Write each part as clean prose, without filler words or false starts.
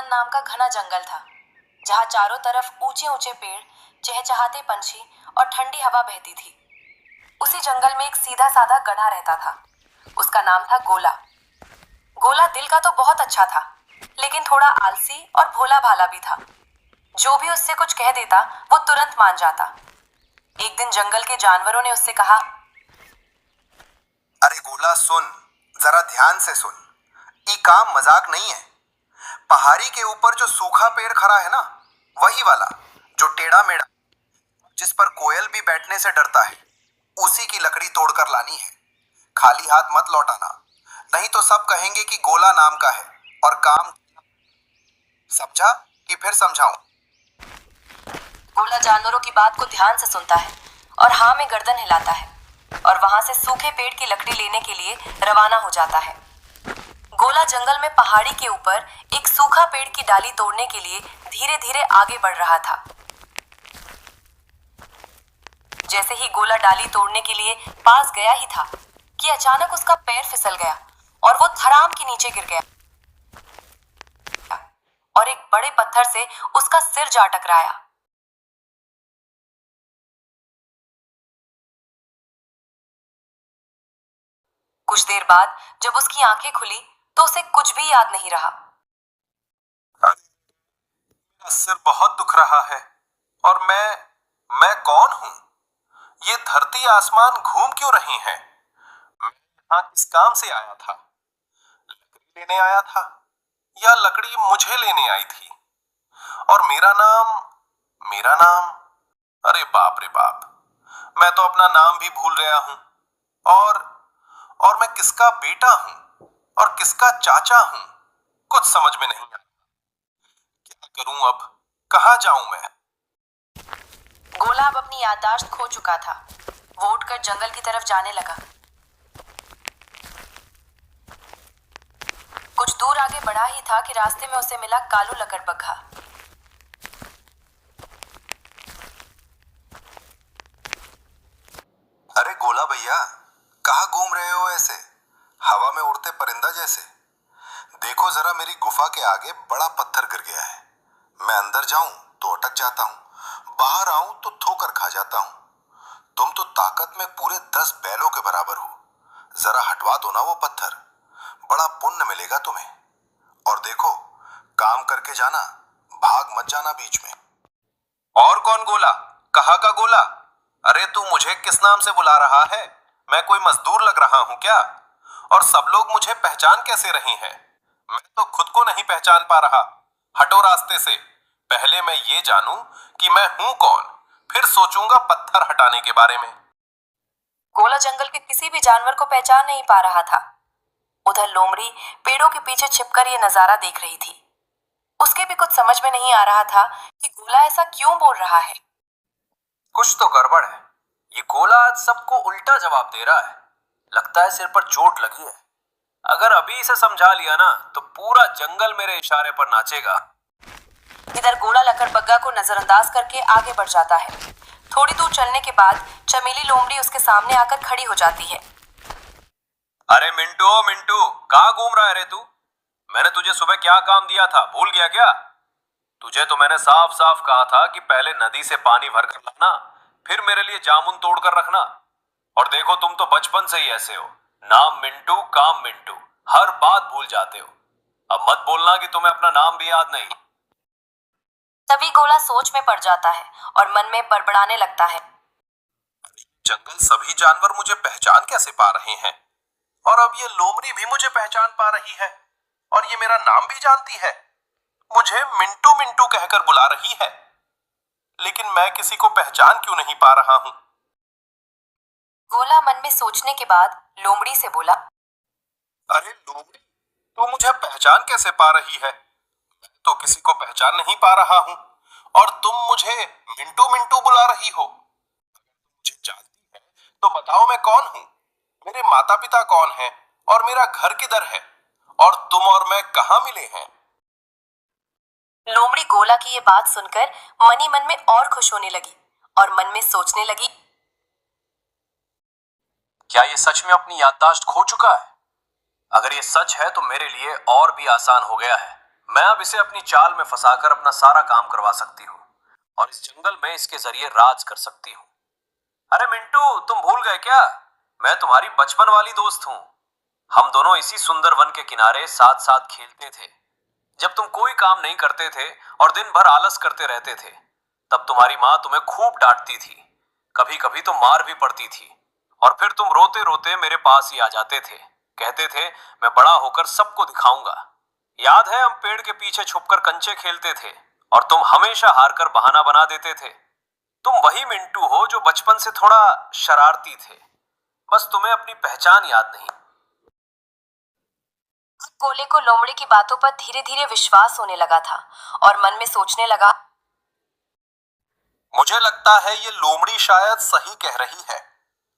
नाम का घना जंगल था, जहाँ चारों तरफ ऊंचे ऊंचे पेड़, चहचहाते पंछी और ठंडी हवा बहती थी। उसी जंगल में एक सीधा साधा गधा रहता था। उसका नाम था गोला। गोला दिल का तो बहुत अच्छा था, लेकिन थोड़ा आलसी और भोला भाला भी था। जो भी उससे कुछ कह देता वो तुरंत मान जाता। एक दिन जंगल के जानवरों ने उससे कहा, अरे गोला सुन, जरा ध्यान से सुन। ये काम मजाक नहीं है। पहाड़ी के ऊपर जो सूखा पेड़ खड़ा है ना, वही वाला जो टेढ़ा मेढ़ा, जिस पर कोयल भी बैठने से डरता है, उसी की लकड़ी तोड़कर लानी है। खाली हाथ मत लौटाना, नहीं तो सब कहेंगे कि गोला नाम का है और काम। समझा कि फिर समझाऊं? गोला जानवरों की बात को ध्यान से सुनता है और हाँ में गर्दन हिलाता है और वहां से सूखे पेड़ की लकड़ी लेने के लिए रवाना हो जाता है। गोला जंगल में पहाड़ी के ऊपर एक सूखा पेड़ की डाली तोड़ने के लिए धीरे धीरे आगे बढ़ रहा था। जैसे ही गोला डाली तोड़ने के लिए पास गया ही था कि अचानक उसका पैर फिसल गया और वो धड़ाम के नीचे गिर गया और एक बड़े पत्थर से उसका सिर जा टकराया। कुछ देर बाद जब उसकी आंखें खुली तो उसे कुछ भी याद नहीं रहा। मेरा सिर बहुत दुख रहा है और मैं कौन हूं? ये धरती आसमान घूम क्यों रही हैं? मैं यहाँ किस काम से आया था? लकड़ी लेने आया था या लकड़ी मुझे लेने आई थी? और मेरा नाम, अरे बाप रे बाप, मैं तो अपना नाम भी भूल गया हूं। और मैं किसका बेटा हूं और किसका चाचा हूं, कुछ समझ में नहीं आता। क्या करूं अब? कहां जाऊं मैं? गोला अब अपनी याददाश्त खो चुका था। वो उठकर जंगल की तरफ जाने लगा। कुछ दूर आगे बढ़ा ही था कि रास्ते में उसे मिला कालू लकड़बग्घा। अरे गोला भैया, कहाँ घूम रहे हो ऐसे, हवा में उड़ते परिंदा जैसे? देखो जरा, मेरी गुफा के आगे बड़ा पत्थर गिर गया है। मैं अंदर जाऊं तो अटक जाता हूं, बाहर आऊं तो ठोकर खा जाता हूं। तुम तो ताकत में पूरे 10 बैलों के बराबर हो। जरा हटवा दो ना वो पत्थर, बड़ा पुण्य मिलेगा तुम्हें। और देखो, काम करके जाना, भाग मत जाना बीच में। और कौन गोला? कहाँ का गोला? अरे तू मुझे किस नाम से बुला रहा है? मैं कोई मजदूर लग रहा हूं क्या? और सब लोग मुझे पहचान कैसे रहे हैं? मैं तो खुद को नहीं पहचान पा रहा। हटो रास्ते से, पहले मैं ये जानूं कि मैं हूं कौन, फिर सोचूंगा पत्थर हटाने के बारे में। गोला जंगल के किसी भी जानवर को पहचान नहीं पा रहा था। उधर लोमड़ी पेड़ों के पीछे छिपकर ये नजारा देख रही थी। उसके भी कुछ समझ में नहीं आ रहा था कि गोला ऐसा क्यों बोल रहा है। कुछ तो गड़बड़ है। ये गोला आज सबको उल्टा जवाब दे रहा है। लगता है सिर पर चोट लगी है। अगर अभी इसे समझा लिया ना तो पूरा जंगल मेरे इशारे पर नाचेगा। इधर गोला लकड़बग्घा को नजरअंदाज करके आगे बढ़ जाता है। थोड़ी दूर चलने के बाद चमेली लोमड़ी उसके सामने आकर खड़ी हो जाती है। अरे मिंटू मिंटू, कहाँ घूम रहा है रे तू? मैंने तुझे सुबह क्या काम दिया था, भूल गया क्या? तुझे तो मैंने साफ साफ कहा था कि पहले नदी से पानी भर कर लाना, फिर मेरे लिए जामुन तोड़ कर रखना। और देखो, तुम तो बचपन से ही ऐसे हो, नाम मिंटू काम मिंटू, हर बात भूल जाते हो। अब मत बोलना कि तुम्हें अपना नाम भी याद नहीं। तभी गोला सोच में पड़ जाता है और मन में बड़बड़ाने लगता है। जंगल सभी जानवर मुझे पहचान कैसे पा रहे हैं? और अब ये लोमड़ी भी मुझे पहचान पा रही है और ये मेरा नाम भी जानती है। मुझे मिंटू मिंटू कहकर बुला रही है, लेकिन मैं किसी को पहचान क्यों नहीं पा रहा हूं? गोला मन में सोचने के बाद लोमड़ी से बोला, अरे लोमड़ी, तू मुझे पहचान कैसे पा रही है? मैं तो किसी को पहचान नहीं पा रहा हूं और तुम मुझे मिंटू मिंटू बुला रही हो। मुझे जानती है तो बताओ मैं कौन हूं, मेरे माता पिता कौन हैं और मेरा घर किधर है, और तुम और मैं कहां मिले हैं? लोमड़ी गोला की ये बात सुनकर मनी मन में और खुश होने लगी और मन में सोचने लगी, क्या ये सच में अपनी याददाश्त खो चुका है? अगर ये सच है तो मेरे लिए और भी आसान हो गया है। मैं अब इसे अपनी चाल में फंसाकर अपना सारा काम करवा सकती हूँ और इस जंगल में इसके जरिए राज कर सकती हूँ। अरे मिंटू, तुम भूल गए क्या? मैं तुम्हारी बचपन वाली दोस्त हूँ। हम दोनों इसी सुंदर वन के किनारे साथ साथ खेलते थे। जब तुम कोई काम नहीं करते थे और दिन भर आलस करते रहते थे, तब तुम्हारी माँ तुम्हें खूब डांटती थी। कभी कभी तो मार भी पड़ती थी और फिर तुम रोते रोते मेरे पास ही आ जाते थे। कहते थे मैं बड़ा होकर सबको दिखाऊंगा। याद है हम पेड़ के पीछे छुपकर कंचे खेलते थे और तुम हमेशा हारकर बहाना बना देते थे। तुम वही मिंटू हो जो बचपन से थोड़ा शरारती थे, बस तुम्हें अपनी पहचान याद नहीं। गोले को लोमड़ी की बातों पर धीरे धीरे विश्वास होने लगा था और मन में सोचने लगा, मुझे लगता है ये लोमड़ी शायद सही कह रही है,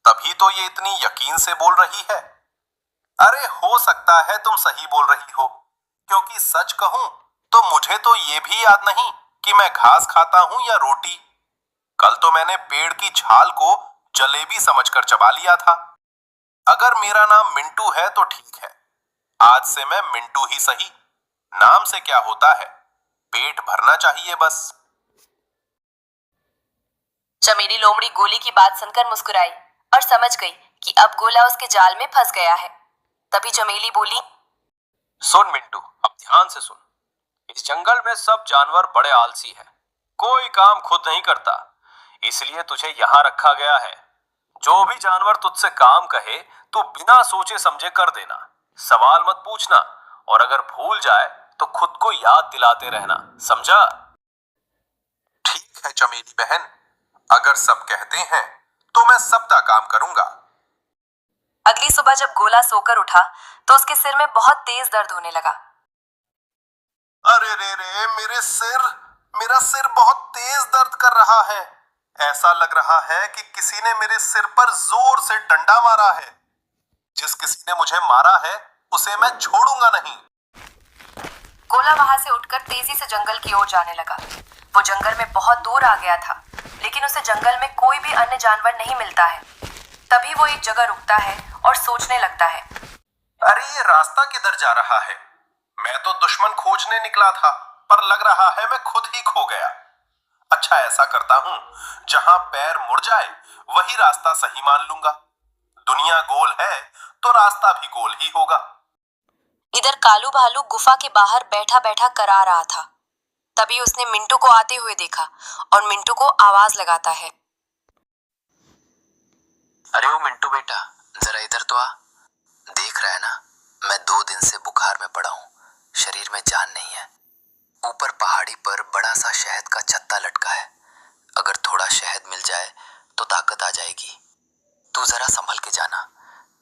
तभी तो ये इतनी यकीन से बोल रही है। अरे हो सकता है तुम सही बोल रही हो, क्योंकि सच कहूं तो मुझे तो ये भी याद नहीं कि मैं घास खाता हूं या रोटी। कल तो मैंने पेड़ की छाल को जलेबी समझकर चबा लिया था। अगर मेरा नाम मिंटू है तो ठीक है, आज से मैं मिंटू ही सही। नाम से क्या होता है, पेट भरना चाहिए बस। चमेली लोमड़ी गोली की बात सुनकर मुस्कुराई और समझ गई कि अब गोला उसके जाल में फंस गया है। तभी चमेली बोली, सुन मिंटू, अब ध्यान से सुन। इस जंगल में सब जानवर बड़े आलसी हैं। कोई काम खुद नहीं करता, इसलिए तुझे यहाँ रखा गया है। जो भी जानवर तुझसे काम कहे तू बिना सोचे समझे कर देना, सवाल मत पूछना और अगर भूल जाए तो खुद को याद दिलाते रहना, समझा? ठीक है चमेली बहन, अगर सब कहते हैं तो मैं सबका काम करूंगा। अगली सुबह जब गोला सोकर उठा तो उसके सिर में बहुत तेज दर्द होने लगा। अरे रे रे, मेरा सिर बहुत तेज दर्द कर रहा है। ऐसा लग रहा है कि किसी ने मेरे सिर पर जोर से डंडा मारा है। जिस किसी ने मुझे मारा है उसे मैं छोड़ूंगा नहीं। गोला वहां से उठकर तेजी से जंगल की ओर जाने लगा। वो जंगल में बहुत दूर आ गया था, लेकिन उसे जंगल में कोई भी अन्य जानवर नहीं मिलता है। तभी वो एक जगह रुकता है और सोचने लगता है, अरे ये रास्ता किधर जा रहा है? मैं तो दुश्मन खोजने निकला था, पर लग रहा है मैं खुद ही खो गया। अच्छा ऐसा करता हूँ, जहां पैर मुड़ जाए वही रास्ता सही मान लूंगा। दुनिया गोल है तो रास्ता भी गोल ही होगा। इधर कालू भालू गुफा के बाहर बैठा बैठा करा रहा था। तभी उसने मिंटू को आते हुए देखा और मिंटू को आवाज लगाता है, अरे वो मिंटू बेटा, जरा इधर तो आ। देख रहा है ना, मैं 2 दिन से बुखार में पड़ा हूँ, शरीर में जान नहीं है। ऊपर पहाड़ी पर बड़ा सा शहद का छत्ता लटका है, अगर थोड़ा शहद मिल जाए तो ताकत आ जाएगी। तू जरा संभल के जाना,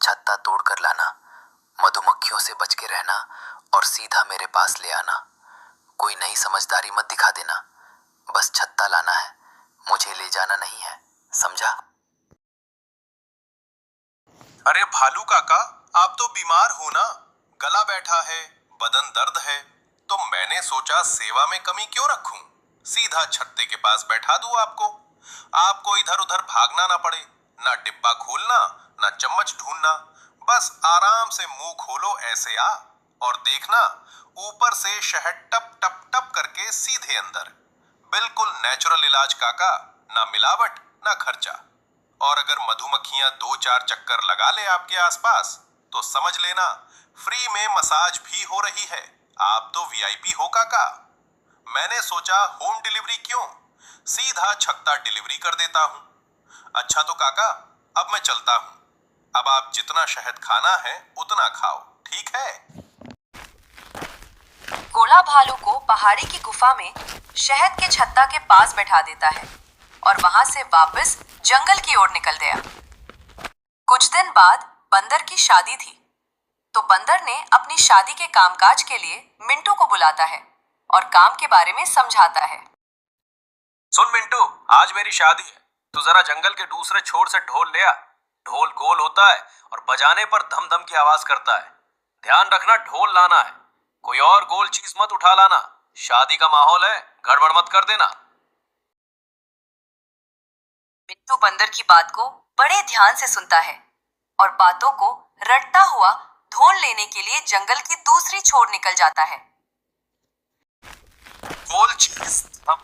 छत्ता तोड़ कर लाना, मधुमक्खियों से बच के रहना और सीधा मेरे पास ले आना। कोई नई समझदारी मत दिखा देना, बस छत्ता लाना है, मुझे ले जाना नहीं है, समझा? अरे भालू काका, आप तो बीमार हो ना, गला बैठा है, बदन दर्द है, तो मैंने सोचा सेवा में कमी क्यों रखूं, सीधा छत्ते के पास बैठा दूं आपको। आपको इधर उधर भागना ना पड़े, ना डिब्बा खोलना ना चम्मच ढूंढना, बस आराम से मुंह खोलो ऐसे आ और देखना, ऊपर से शहद टप टप टप करके सीधे अंदर। बिल्कुल नेचुरल इलाज काका, ना मिलावट ना खर्चा। और अगर मधुमक्खियां 2-4 चक्कर लगा ले आपके आसपास तो समझ लेना फ्री में मसाज भी हो रही है। आप तो वीआईपी हो काका। मैंने सोचा होम डिलीवरी क्यों, सीधा छत्ता डिलीवरी कर देता हूं। अच्छा तो काका, अब मैं चलता हूं। अब आप जितना शहद खाना है उतना खाओ, ठीक है? गोला भालू को पहाड़ी की गुफा में शहद के छत्ता के पास बैठा देता है और वहां से वापस जंगल की ओर निकल गया। कुछ दिन बाद बंदर की शादी थी, तो बंदर ने अपनी शादी के कामकाज के लिए मिंटू को बुलाता है और काम के बारे में समझाता है। सुन मिंटू, आज मेरी शादी है, तू जरा जंगल के दूसरे छोर से ढोल ले आ। ढोल गोल होता है और बजाने पर धम धम की आवाज करता है। ध्यान रखना, ढोल लाना है, कोई और गोल चीज मत उठा लाना। शादी का माहौल है, गड़बड़ मत कर देना। मिंटू बंदर की बात को बड़े ध्यान से सुनता है और बातों को रटता हुआ ढोल लेने के लिए जंगल की दूसरी छोर निकल जाता है। गोल चीज धम,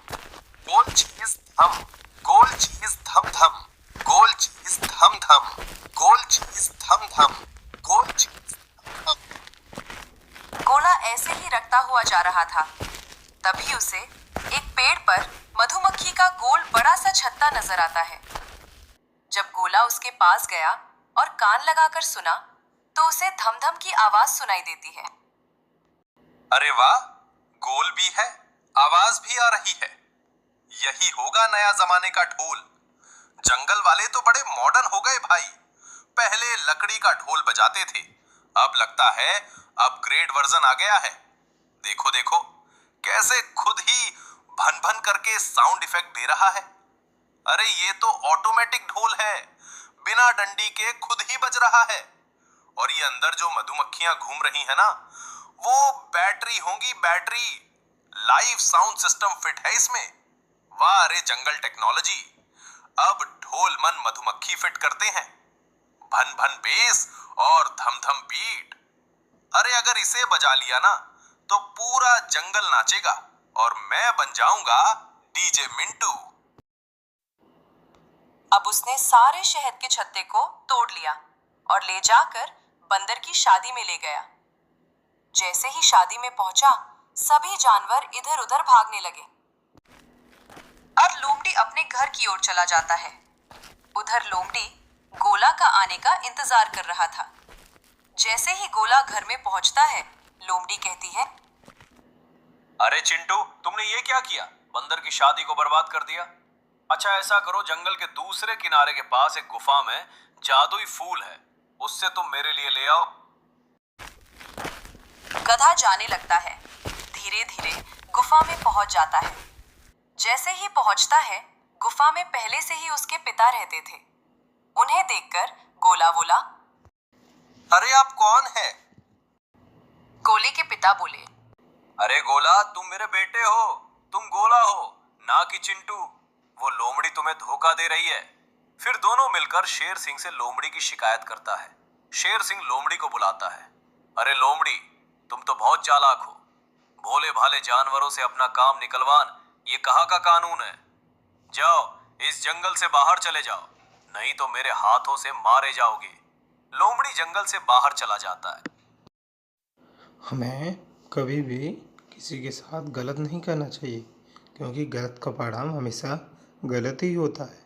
गोल चीज धम, गोल चीज धम धम, गोल चीज धम धम, गोल चीज धम धम, गोल चीज धम धम। गोला ऐसे ही रखता हुआ जा रहा था। तभी उसे एक पेड़ पर मधुमक्खी का गोल बड़ा सा छत्ता नजर आता है। जब गोला उसके पास गया और कान लगाकर सुना तो उसे धम धम की आवाज सुनाई देती है। अरे वाह, गोल भी है, आवाज भी आ रही है। यही होगा नया जमाने का ढोल। जंगल वाले तो बड़े मॉडर्न हो गए भाई। पहले लकड़ी का ढोल बजाते थे, अब लगता है अपग्रेड वर्जन आ गया है। देखो देखो कैसे खुद ही भन भन करके साउंड इफेक्ट दे रहा है। अरे ये तो ऑटोमेटिक ढोल है, बिना डंडी के खुद ही बज रहा है। और ये अंदर जो मधुमक्खियां घूम रही है ना, वो बैटरी होंगी, battery. Live sound system fit है इसमें। वाह रे जंगल टेक्नोलॉजी। अब ढोल मन मधुमक्खी फिट करते हैं, भन भन बेस और धम धम बीट। अरे अगर इसे बजा लिया ना तो पूरा जंगल नाचेगा और मैं बन जाऊंगा डीजे मिंटू। अब उसने सारे शहद के छत्ते को तोड़ लिया और ले जाकर बंदर की शादी में ले गया। जैसे ही शादी में पहुंचा, सभी जानवर इधर उधर भागने लगे। अब लोमड़ी अपने घर की ओर चला जाता है। उधर लोमड़ी गोला का आने का इंतजार कर रहा था। जैसे ही गोला घर में पहुंचता है, लोमड़ी कहती है, अरे चिंटू, तुमने ये क्या किया? बंदर की शादी को बर्बाद कर दिया। अच्छा ऐसा करो, जंगल के दूसरे किनारे के पास एक गुफा में जादुई फूल है, उससे तुम मेरे लिए ले आओ। गधा जाने लगता है। धीरे धीरे गुफा में पहुंच जाता है। जैसे ही पहुंचता है, गुफा में पहले से ही उसके पिता रहते थे। उन्हें देखकर गोला बोला, अरे आप कौन है? गोले के पिता बोले, अरे गोला, तुम मेरे बेटे हो, तुम गोला हो ना कि चिंटू। वो लोमड़ी तुम्हें धोखा दे रही है। फिर दोनों मिलकर शेर सिंह से लोमड़ी की शिकायत करता है। शेर सिंह लोमड़ी को बुलाता है। अरे लोमड़ी, तुम तो बहुत चालाक हो। भोले भाले जानवरों से अपना काम निकलवान ये कहाँ का कानून है? जाओ इस जंगल से बाहर चले जाओ, नहीं तो मेरे हाथों से मारे जाओगे। लोमड़ी जंगल से बाहर चला जाता है। हमें कभी भी किसी के साथ गलत नहीं करना चाहिए, क्योंकि गलत का परिणाम हमेशा गलत ही होता है।